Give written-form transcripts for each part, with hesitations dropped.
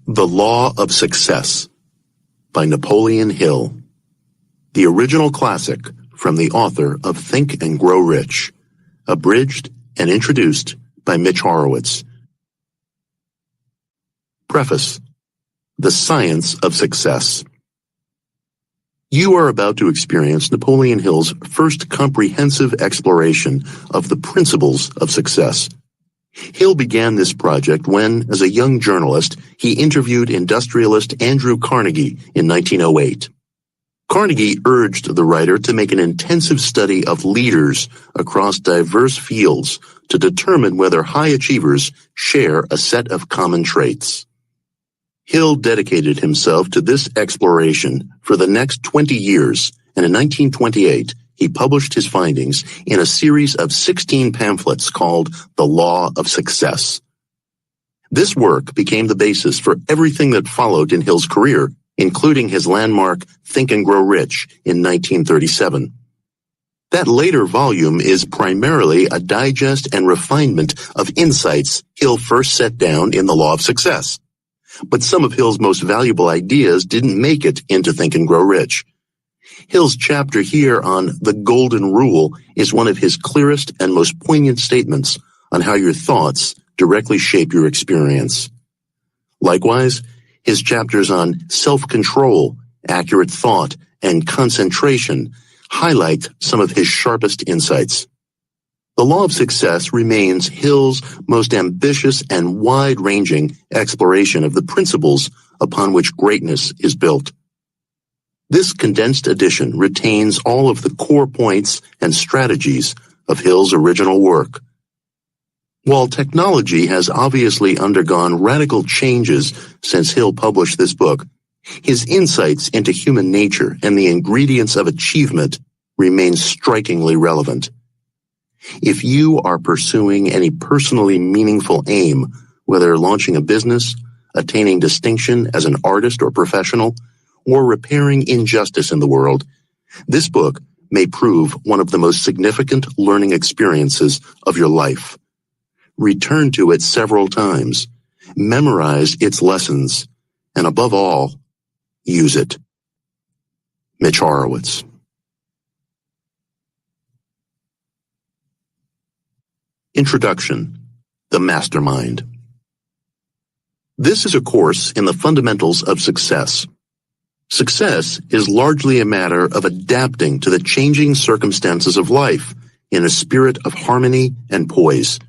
The Law of Success by Napoleon Hill. The original classic from the author of Think and Grow Rich, abridged and introduced by Mitch Horowitz. Preface. The Science of Success. You are about to experience Napoleon Hill's first comprehensive exploration of the principles of success. Hill began this project when, as a young journalist, he interviewed industrialist Andrew Carnegie in 1908. Carnegie urged the writer to make an intensive study of leaders across diverse fields to determine whether high achievers share a set of common traits. Hill dedicated himself to this exploration for the next 20 years, and in 1928, he published his findings in a series of 16 pamphlets called The Law of Success. This work became the basis for everything that followed in Hill's career, including his landmark Think and Grow Rich in 1937. That later volume is primarily a digest and refinement of insights Hill first set down in The Law of Success. But some of Hill's most valuable ideas didn't make it into Think and Grow Rich. Hill's chapter here on the Golden Rule is one of his clearest and most poignant statements on how your thoughts directly shape your experience. Likewise, his chapters on self-control, accurate thought, and concentration highlight some of his sharpest insights. The Law of Success remains Hill's most ambitious and wide-ranging exploration of the principles upon which greatness is built. This condensed edition retains all of the core points and strategies of Hill's original work. While technology has obviously undergone radical changes since Hill published this book, his insights into human nature and the ingredients of achievement remain strikingly relevant. If you are pursuing any personally meaningful aim, whether launching a business, attaining distinction as an artist or professional, or repairing injustice in the world, this book may prove one of the most significant learning experiences of your life. Return to it several times, memorize its lessons, and above all, use it. Mitch Horowitz. Introduction. The Mastermind. This is a course in the fundamentals of success. Success is largely a matter of adapting to the changing circumstances of life in a spirit of harmony and poise.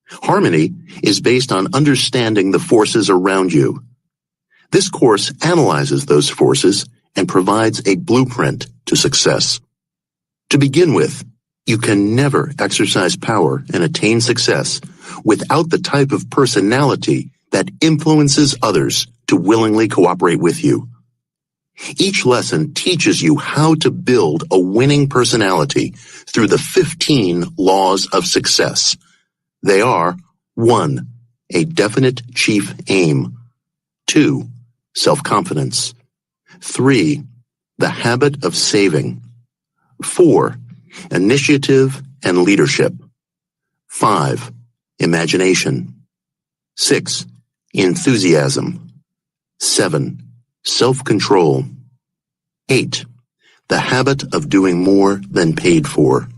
Harmony is based on understanding the forces around you. This course analyzes those forces and provides a blueprint to success. To begin with, you can never exercise power and attain success without the type of personality that influences others to willingly cooperate with you. Each lesson teaches you how to build a winning personality through the 15 laws of success. They are: 1. A definite chief aim. 2. Self-confidence. 3. The habit of saving. 4. Initiative and leadership. 5. Imagination. 6. Enthusiasm. 7. Self-control. 8. The habit of doing more than paid for.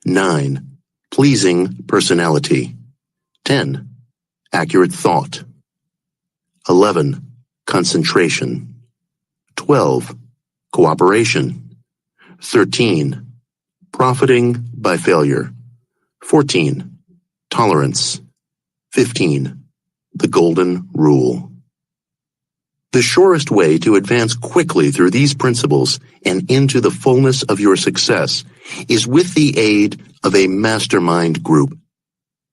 9. Pleasing personality. 10. Accurate thought. 11. Concentration. 12. Cooperation. 13. Profiting by failure. 14. Tolerance. 15. The Golden Rule. The surest way to advance quickly through these principles and into the fullness of your success is with the aid of a mastermind group.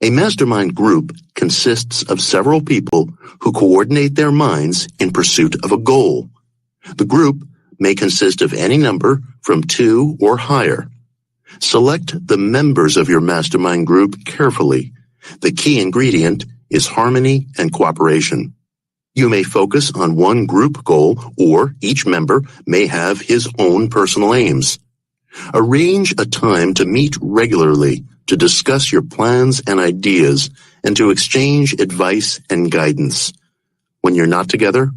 A mastermind group consists of several people who coordinate their minds in pursuit of a goal. The group may consist of any number from 2 or higher. Select the members of your mastermind group carefully. The key ingredient is harmony and cooperation. You may focus on one group goal, or each member may have his own personal aims. Arrange a time to meet regularly to discuss your plans and ideas and to exchange advice and guidance. When you're not together,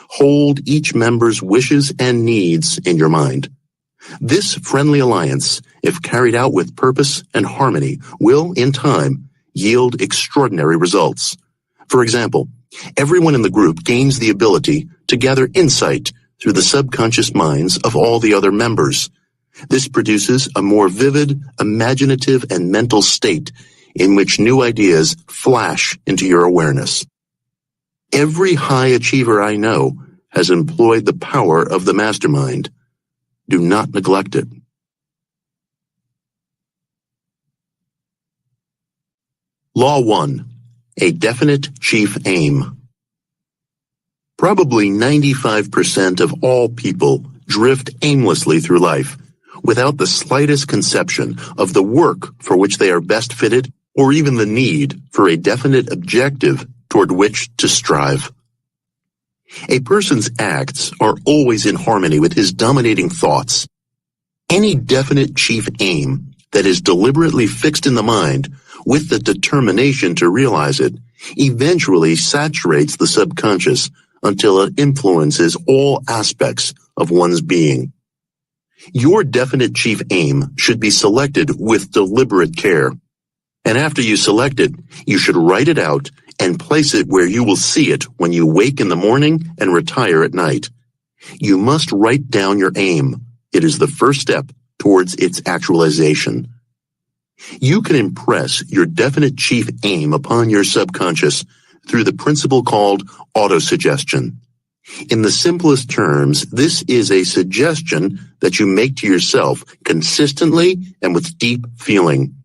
hold each member's wishes and needs in your mind. This friendly alliance, if carried out with purpose and harmony, will, in time, yield extraordinary results. For example, everyone in the group gains the ability to gather insight through the subconscious minds of all the other members. This produces a more vivid, imaginative, and mental state in which new ideas flash into your awareness. Every high achiever I know has employed the power of the mastermind. Do not neglect it. Law 1. A definite chief aim. Probably 95% of all people drift aimlessly through life, without the slightest conception of the work for which they are best fitted, or even the need for a definite objective toward which to strive. A person's acts are always in harmony with his dominating thoughts. Any definite chief aim that is deliberately fixed in the mind with the determination to realize it eventually saturates the subconscious until it influences all aspects of one's being. Your definite chief aim should be selected with deliberate care. And after you select it, you should write it out and place it where you will see it when you wake in the morning and retire at night. You must write down your aim. It is the first step towards its actualization. You can impress your definite chief aim upon your subconscious through the principle called autosuggestion. In the simplest terms, this is a suggestion that you make to yourself consistently and with deep feeling.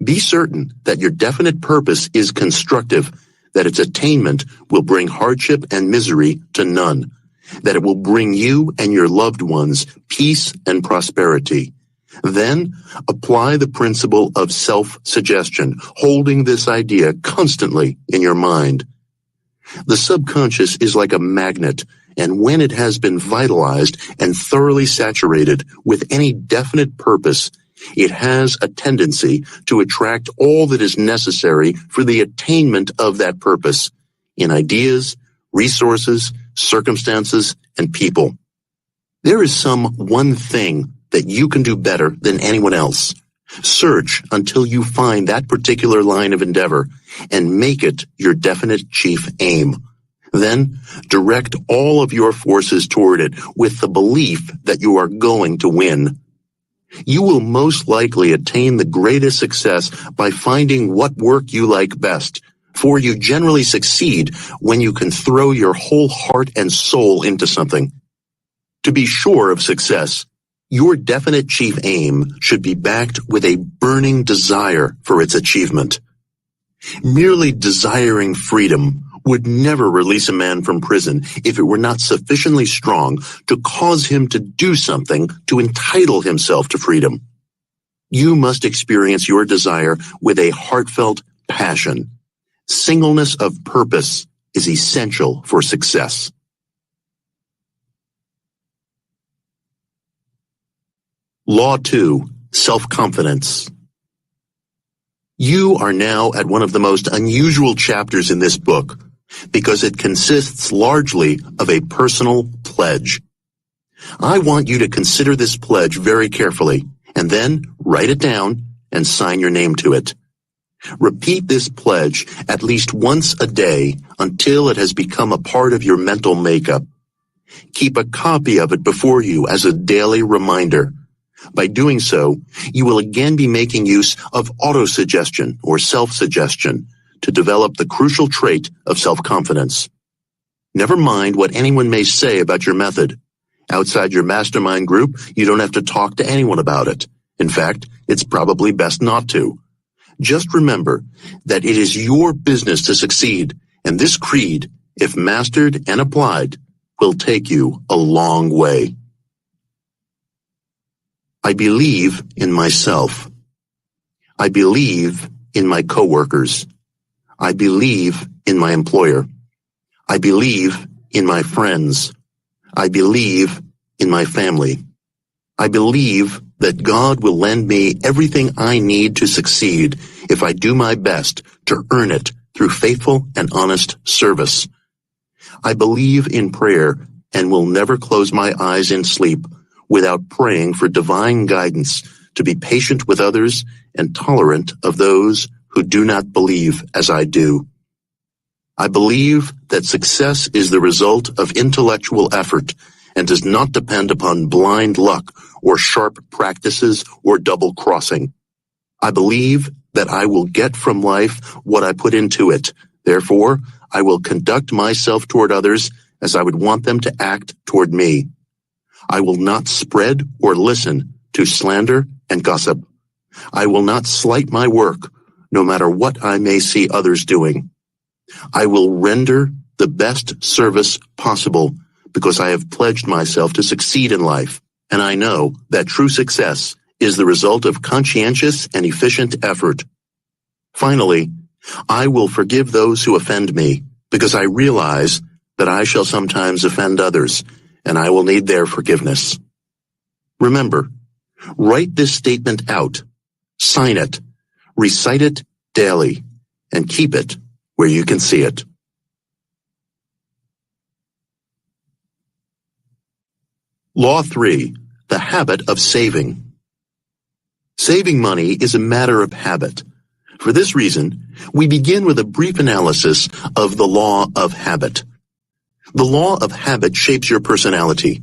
Be certain that your definite purpose is constructive, that its attainment will bring hardship and misery to none, that it will bring you and your loved ones peace and prosperity. Then apply the principle of self-suggestion, holding this idea constantly in your mind. The subconscious is like a magnet, and when it has been vitalized and thoroughly saturated with any definite purpose, it has a tendency to attract all that is necessary for the attainment of that purpose in ideas, resources, circumstances, and people. There is some one thing that you can do better than anyone else. Search until you find that particular line of endeavor and make it your definite chief aim. Then direct all of your forces toward it with the belief that you are going to win. You will most likely attain the greatest success by finding what work you like best, for you generally succeed when you can throw your whole heart and soul into something. To be sure of success, your definite chief aim should be backed with a burning desire for its achievement. Merely desiring freedom would never release a man from prison if it were not sufficiently strong to cause him to do something to entitle himself to freedom. You must experience your desire with a heartfelt passion. Singleness of purpose is essential for success. Law 2. Self-confidence. You are now at one of the most unusual chapters in this book, because it consists largely of a personal pledge. I want you to consider this pledge very carefully, and then write it down and sign your name to it. Repeat this pledge at least once a day until it has become a part of your mental makeup. Keep a copy of it before you as a daily reminder. By doing so, you will again be making use of autosuggestion or self-suggestion to develop the crucial trait of self-confidence. Never mind what anyone may say about your method. Outside your mastermind group, you don't have to talk to anyone about it. In fact, it's probably best not to. Just remember that it is your business to succeed, and this creed, if mastered and applied, will take you a long way. I believe in myself. I believe in my coworkers. I believe in my employer. I believe in my friends. I believe in my family. I believe that God will lend me everything I need to succeed if I do my best to earn it through faithful and honest service. I believe in prayer and will never close my eyes in sleep without praying for divine guidance to be patient with others and tolerant of those who do not believe as I do. I believe that success is the result of intellectual effort and does not depend upon blind luck or sharp practices or double-crossing. I believe that I will get from life what I put into it. Therefore, I will conduct myself toward others as I would want them to act toward me. I will not spread or listen to slander and gossip. I will not slight my work, no matter what I may see others doing. I will render the best service possible because I have pledged myself to succeed in life, and I know that true success is the result of conscientious and efficient effort. Finally, I will forgive those who offend me because I realize that I shall sometimes offend others, and I will need their forgiveness. Remember, write this statement out, sign it, recite it daily, and keep it where you can see it. Law 3. The habit of saving. Saving money is a matter of habit. For this reason, we begin with a brief analysis of the law of habit. The law of habit shapes your personality.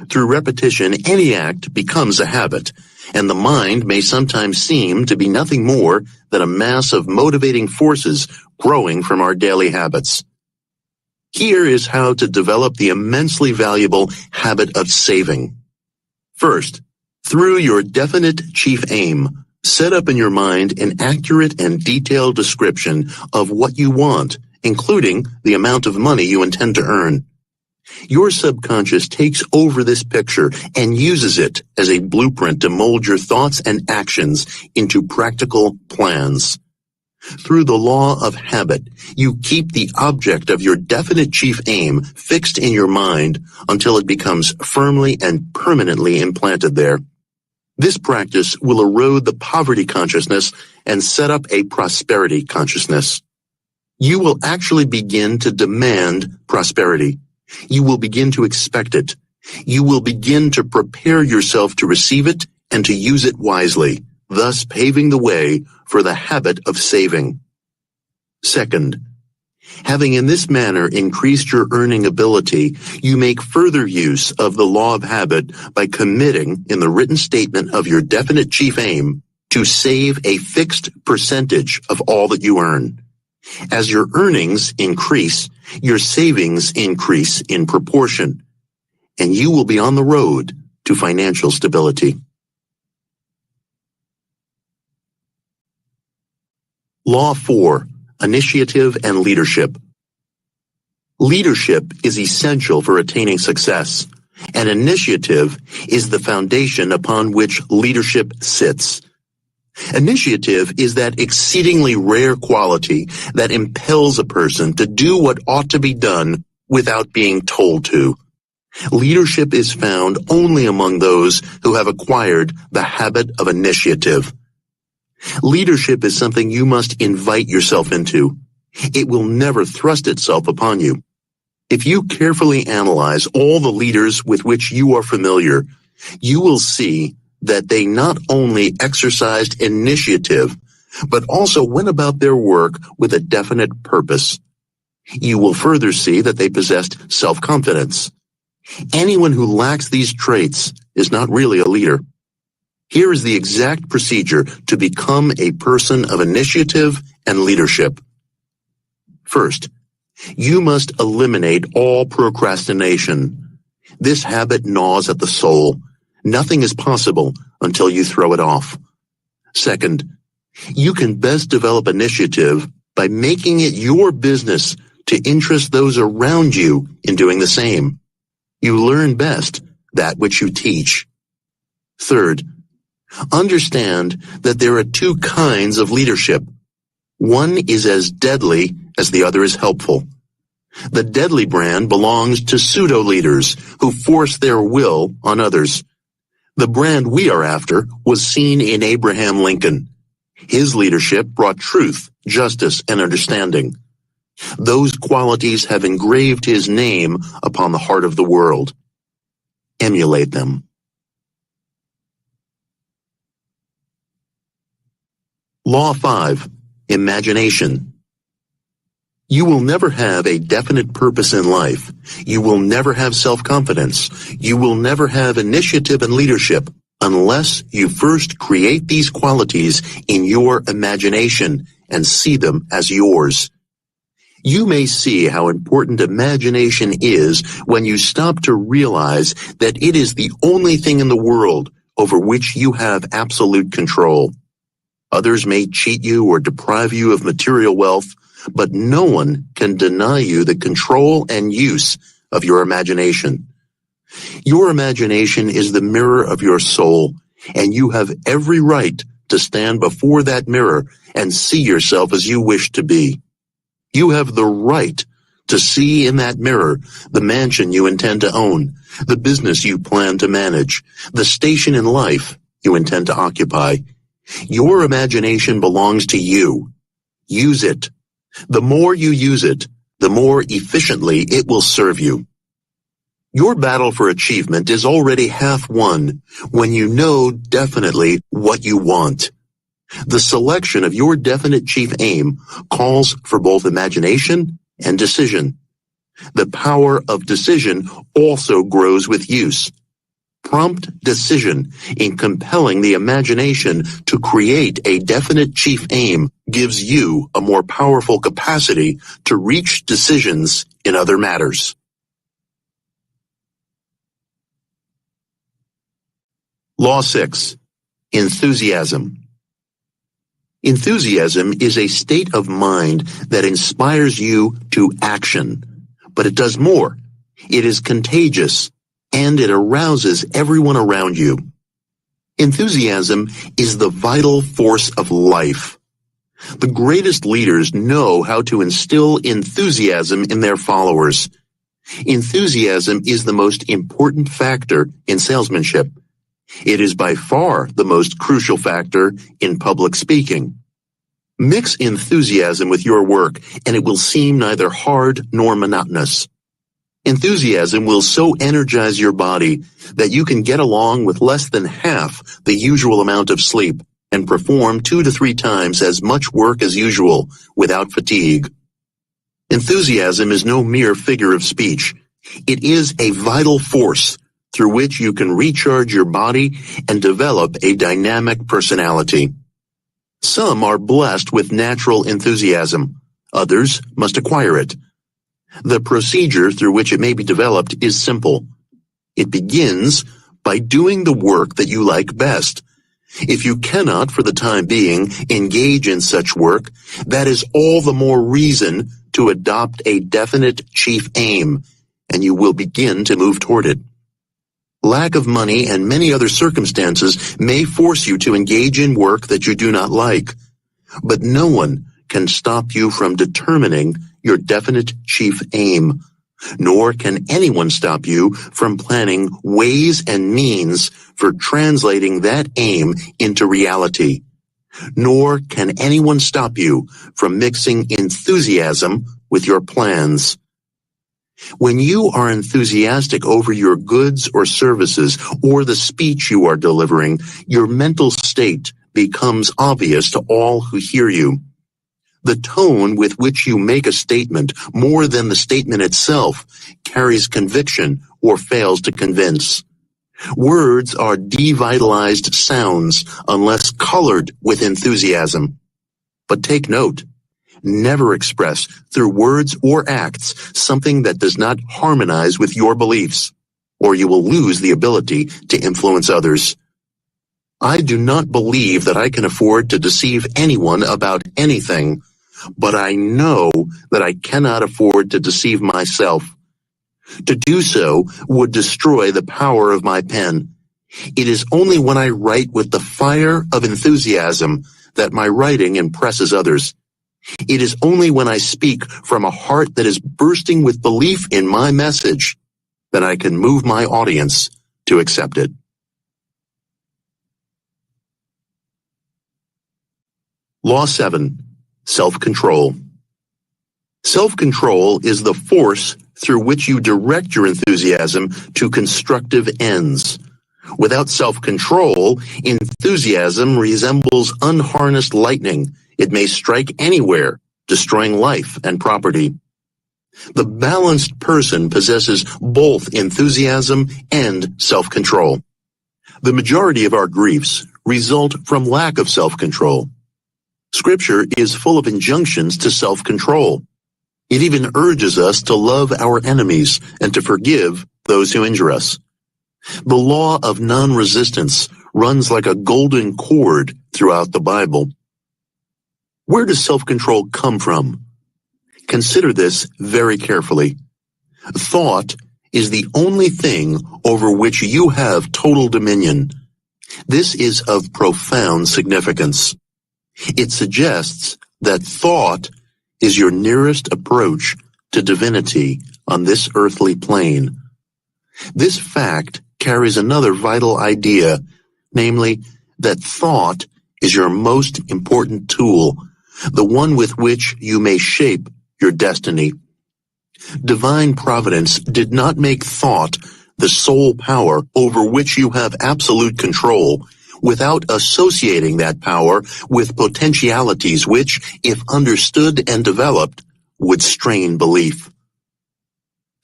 Through repetition, any act becomes a habit, and the mind may sometimes seem to be nothing more than a mass of motivating forces growing from our daily habits. Here is how to develop the immensely valuable habit of saving. First, through your definite chief aim, set up in your mind an accurate and detailed description of what you want, including the amount of money you intend to earn. Your subconscious takes over this picture and uses it as a blueprint to mold your thoughts and actions into practical plans. Through the law of habit, you keep the object of your definite chief aim fixed in your mind until it becomes firmly and permanently implanted there. This practice will erode the poverty consciousness and set up a prosperity consciousness. You will actually begin to demand prosperity. You will begin to expect it. You will begin to prepare yourself to receive it and to use it wisely, thus paving the way for the habit of saving. Second, having in this manner increased your earning ability, you make further use of the law of habit by committing in the written statement of your definite chief aim to save a fixed percentage of all that you earn. As your earnings increase, your savings increase in proportion, and you will be on the road to financial stability. Law 4. Initiative and leadership. Leadership is essential for attaining success, and initiative is the foundation upon which leadership sits. Initiative is that exceedingly rare quality that impels a person to do what ought to be done without being told to. Leadership is found only among those who have acquired the habit of initiative. Leadership is something you must invite yourself into. It will never thrust itself upon you. If you carefully analyze all the leaders with which you are familiar, you will see that they not only exercised initiative, but also went about their work with a definite purpose. You will further see that they possessed self-confidence. Anyone who lacks these traits is not really a leader. Here is the exact procedure to become a person of initiative and leadership. First, you must eliminate all procrastination. This habit gnaws at the soul. Nothing is possible until you throw it off. Second, you can best develop initiative by making it your business to interest those around you in doing the same. You learn best that which you teach. Third, understand that there are two kinds of leadership. One is as deadly as the other is helpful. The deadly brand belongs to pseudo-leaders who force their will on others. The brand we are after was seen in Abraham Lincoln. His leadership brought truth, justice, and understanding. Those qualities have engraved his name upon the heart of the world. Emulate them. Law 5. Imagination. You will never have a definite purpose in life. You will never have self-confidence. You will never have initiative and leadership unless you first create these qualities in your imagination and see them as yours. You may see how important imagination is when you stop to realize that it is the only thing in the world over which you have absolute control. Others may cheat you or deprive you of material wealth, but no one can deny you the control and use of your imagination. Your imagination is the mirror of your soul, and you have every right to stand before that mirror and see yourself as you wish to be. You have the right to see in that mirror the mansion you intend to own, the business you plan to manage, the station in life you intend to occupy. Your imagination belongs to you. Use it. The more you use it, the more efficiently it will serve you. Your battle for achievement is already half won when you know definitely what you want. The selection of your definite chief aim calls for both imagination and decision. The power of decision also grows with use. Prompt decision in compelling the imagination to create a definite chief aim gives you a more powerful capacity to reach decisions in other matters. Law 6. Enthusiasm. Enthusiasm is a state of mind that inspires you to action, but it does more. It is contagious, and it arouses everyone around you. Enthusiasm is the vital force of life. The greatest leaders know how to instill enthusiasm in their followers. Enthusiasm is the most important factor in salesmanship. It is by far the most crucial factor in public speaking. Mix enthusiasm with your work, and it will seem neither hard nor monotonous. Enthusiasm will so energize your body that you can get along with less than half the usual amount of sleep and perform 2 to 3 times as much work as usual without fatigue. Enthusiasm is no mere figure of speech. It is a vital force through which you can recharge your body and develop a dynamic personality. Some are blessed with natural enthusiasm. Others must acquire it. The procedure through which it may be developed is simple. It begins by doing the work that you like best. If you cannot, for the time being, engage in such work, that is all the more reason to adopt a definite chief aim, and you will begin to move toward it. Lack of money and many other circumstances may force you to engage in work that you do not like, but no one can stop you from determining your definite chief aim, nor can anyone stop you from planning ways and means for translating that aim into reality. Nor can anyone stop you from mixing enthusiasm with your plans. When you are enthusiastic over your goods or services or the speech you are delivering, your mental state becomes obvious to all who hear you. The tone with which you make a statement, more than the statement itself, carries conviction or fails to convince. Words are devitalized sounds unless colored with enthusiasm. But take note, never express through words or acts something that does not harmonize with your beliefs, or you will lose the ability to influence others. I do not believe that I can afford to deceive anyone about anything, but I know that I cannot afford to deceive myself. To do so would destroy the power of my pen. It is only when I write with the fire of enthusiasm that my writing impresses others. It is only when I speak from a heart that is bursting with belief in my message that I can move my audience to accept it. Law 7. Self-control. Self-control is the force through which you direct your enthusiasm to constructive ends. Without self-control, enthusiasm resembles unharnessed lightning. It may strike anywhere, destroying life and property. The balanced person possesses both enthusiasm and self-control. The majority of our griefs result from lack of self-control. Scripture is full of injunctions to self-control. It even urges us to love our enemies and to forgive those who injure us. The law of non-resistance runs like a golden cord throughout the Bible. Where does self-control come from? Consider this very carefully. Thought is the only thing over which you have total dominion. This is of profound significance. It suggests that thought is your nearest approach to divinity on this earthly plane. This fact carries another vital idea, namely that thought is your most important tool, the one with which you may shape your destiny. Divine providence did not make thought the sole power over which you have absolute control without associating that power with potentialities which, if understood and developed, would strain belief.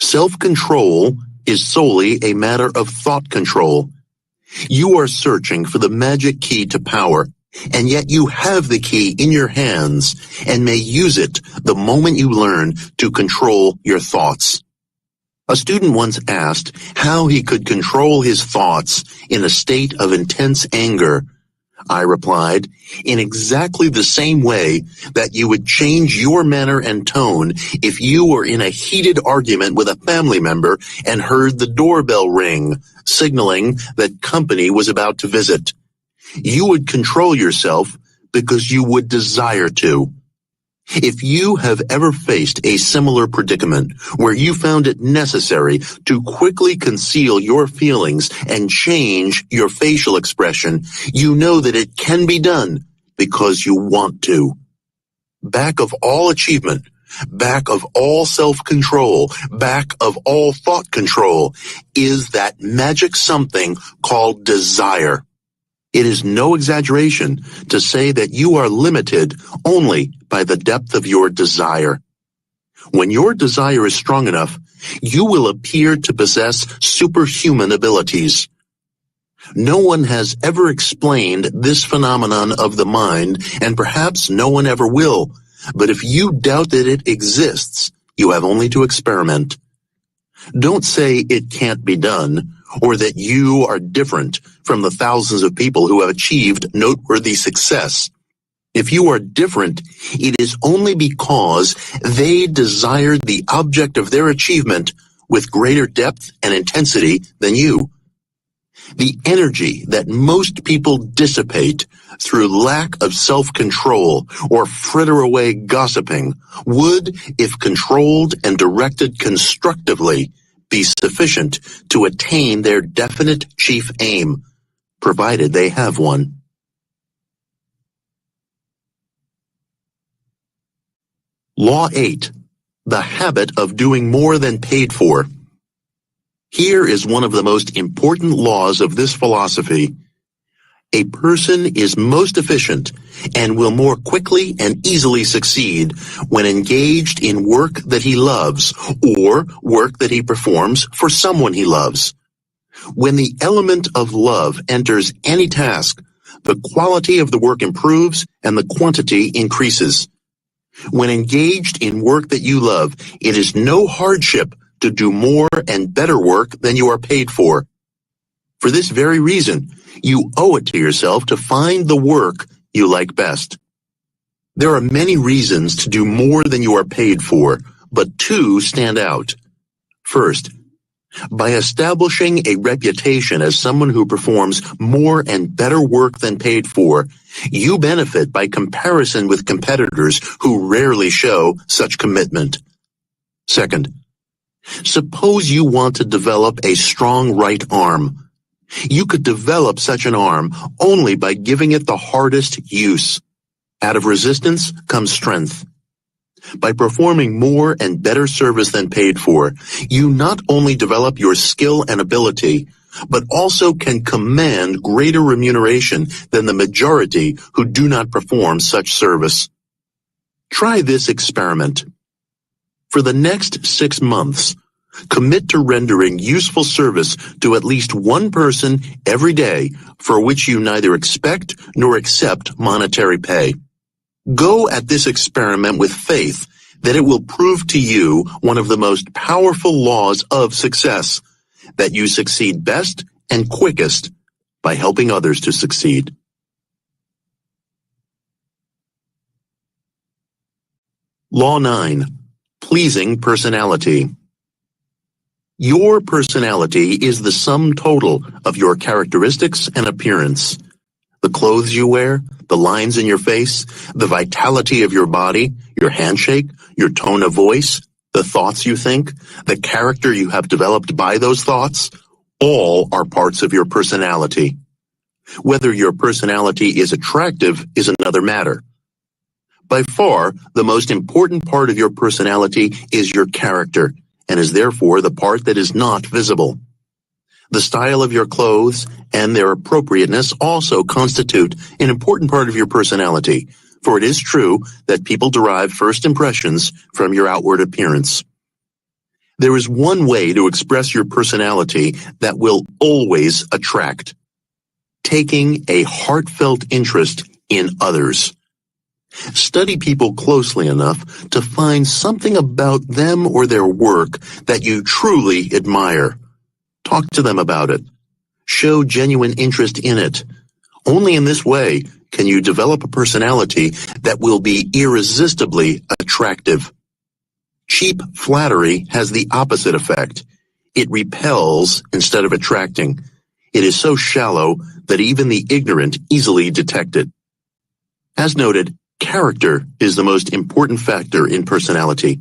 Self-control is solely a matter of thought control. You are searching for the magic key to power, and yet you have the key in your hands and may use it the moment you learn to control your thoughts. A student once asked how he could control his thoughts in a state of intense anger. I replied, in exactly the same way that you would change your manner and tone if you were in a heated argument with a family member and heard the doorbell ring, signaling that company was about to visit. You would control yourself because you would desire to. If you have ever faced a similar predicament where you found it necessary to quickly conceal your feelings and change your facial expression, you know that it can be done because you want to. Back of all achievement, back of all self-control, back of all thought control is that magic something called desire. It is no exaggeration to say that you are limited only by the depth of your desire. When your desire is strong enough, you will appear to possess superhuman abilities. No one has ever explained this phenomenon of the mind, and perhaps no one ever will. But if you doubt that it exists, you have only to experiment. Don't say it can't be done, or that you are different from the thousands of people who have achieved noteworthy success. If you are different, it is only because they desired the object of their achievement with greater depth and intensity than you. The energy that most people dissipate through lack of self-control or fritter away gossiping would, if controlled and directed constructively, be sufficient to attain their definite chief aim, provided they have one. Law 8. The habit of doing more than paid for. Here is one of the most important laws of this philosophy. A person is most efficient and will more quickly and easily succeed when engaged in work that he loves or work that he performs for someone he loves. When the element of love enters any task, the quality of the work improves and the quantity increases. When engaged in work that you love, it is no hardship to do more and better work than you are paid for. For this very reason, you owe it to yourself to find the work you like best. There are many reasons to do more than you are paid for, but two stand out. First, by establishing a reputation as someone who performs more and better work than paid for, you benefit by comparison with competitors who rarely show such commitment. Second, suppose you want to develop a strong right arm. You could develop such an arm only by giving it the hardest use. Out of resistance comes strength. By performing more and better service than paid for, you not only develop your skill and ability, but also can command greater remuneration than the majority who do not perform such service. Try this experiment. For the next 6 months, commit to rendering useful service to at least one person every day for which you neither expect nor accept monetary pay. Go at this experiment with faith that it will prove to you one of the most powerful laws of success, that you succeed best and quickest by helping others to succeed. Law 9. Pleasing personality. Your personality is the sum total of your characteristics and appearance. The clothes you wear, the lines in your face, the vitality of your body, your handshake, your tone of voice, the thoughts you think, the character you have developed by those thoughts, all are parts of your personality. Whether your personality is attractive is another matter. By far, the most important part of your personality is your character, and is therefore the part that is not visible. The style of your clothes and their appropriateness also constitute an important part of your personality, for it is true that people derive first impressions from your outward appearance. There is one way to express your personality that will always attract: taking a heartfelt interest in others. Study people closely enough to find something about them or their work that you truly admire. Talk to them about it. Show genuine interest in it. Only in this way can you develop a personality that will be irresistibly attractive. Cheap flattery has the opposite effect. It repels instead of attracting. It is so shallow that even the ignorant easily detect it. As noted, character is the most important factor in personality.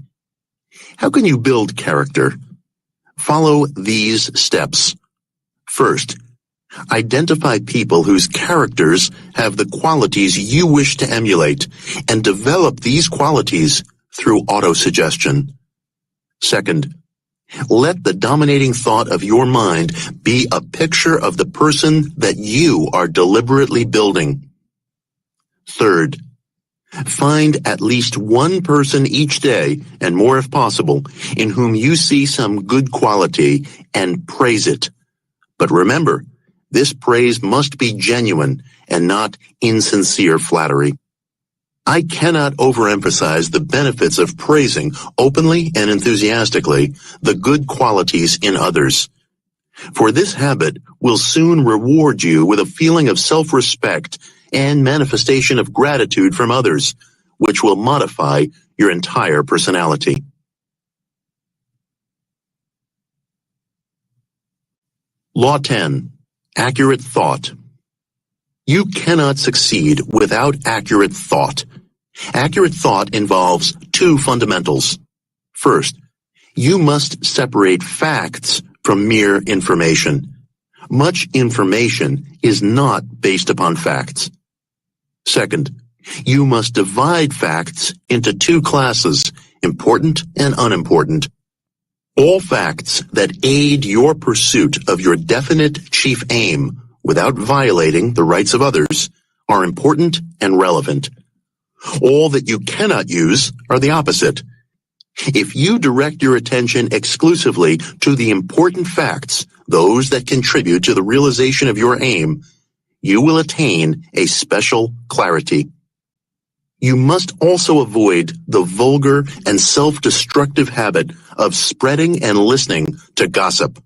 How can you build character? Follow these steps. First, identify people whose characters have the qualities you wish to emulate, and develop these qualities through autosuggestion. Second, let the dominating thought of your mind be a picture of the person that you are deliberately building. Third, find at least one person each day, and more if possible, in whom you see some good quality, and praise it. But remember, this praise must be genuine and not insincere flattery. I cannot overemphasize the benefits of praising openly and enthusiastically the good qualities in others. For this habit will soon reward you with a feeling of self-respect and manifestation of gratitude from others, which will modify your entire personality. Law 10. Accurate thought. You cannot succeed without accurate thought. Accurate thought involves two fundamentals. First, you must separate facts from mere information. Much information is not based upon facts. Second, you must divide facts into two classes, important and unimportant. All facts that aid your pursuit of your definite chief aim without violating the rights of others are important and relevant. All that you cannot use are the opposite. If you direct your attention exclusively to the important facts, those that contribute to the realization of your aim, you will attain a special clarity. You must also avoid the vulgar and self-destructive habit of spreading and listening to gossip.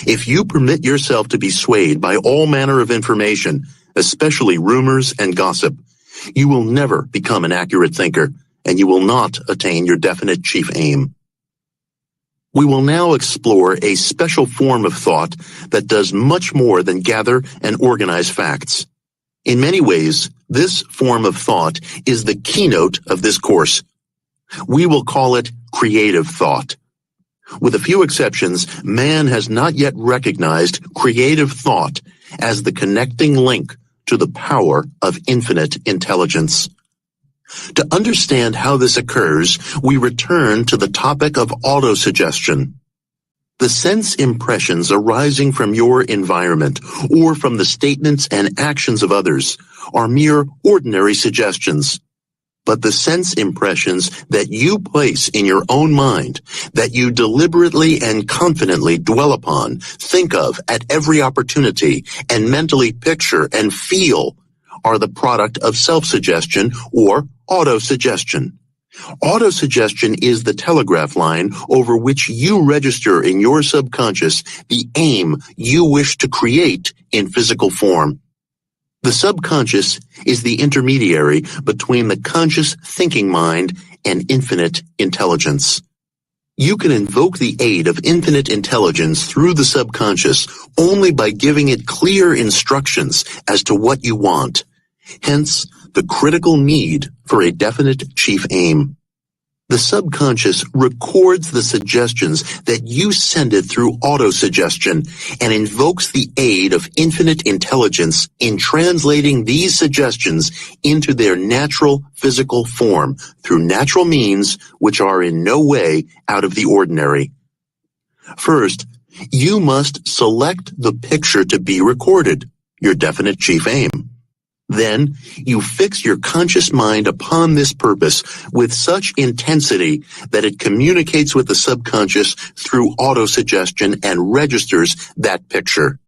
If you permit yourself to be swayed by all manner of information, especially rumors and gossip, you will never become an accurate thinker, and you will not attain your definite chief aim. We will now explore a special form of thought that does much more than gather and organize facts. In many ways, this form of thought is the keynote of this course. We will call it creative thought. With a few exceptions, man has not yet recognized creative thought as the connecting link to the power of infinite intelligence. To understand how this occurs, we return to the topic of autosuggestion. The sense impressions arising from your environment or from the statements and actions of others are mere ordinary suggestions. But the sense impressions that you place in your own mind, that you deliberately and confidently dwell upon, think of at every opportunity, and mentally picture and feel, are the product of self-suggestion or autosuggestion. Autosuggestion is the telegraph line over which you register in your subconscious the aim you wish to create in physical form. The subconscious is the intermediary between the conscious thinking mind and infinite intelligence. You can invoke the aid of infinite intelligence through the subconscious only by giving it clear instructions as to what you want. Hence, the critical need for a definite chief aim. The subconscious records the suggestions that you send it through autosuggestion and invokes the aid of infinite intelligence in translating these suggestions into their natural physical form through natural means which are in no way out of the ordinary. First, you must select the picture to be recorded, your definite chief aim. Then, you fix your conscious mind upon this purpose with such intensity that it communicates with the subconscious through autosuggestion and registers that picture.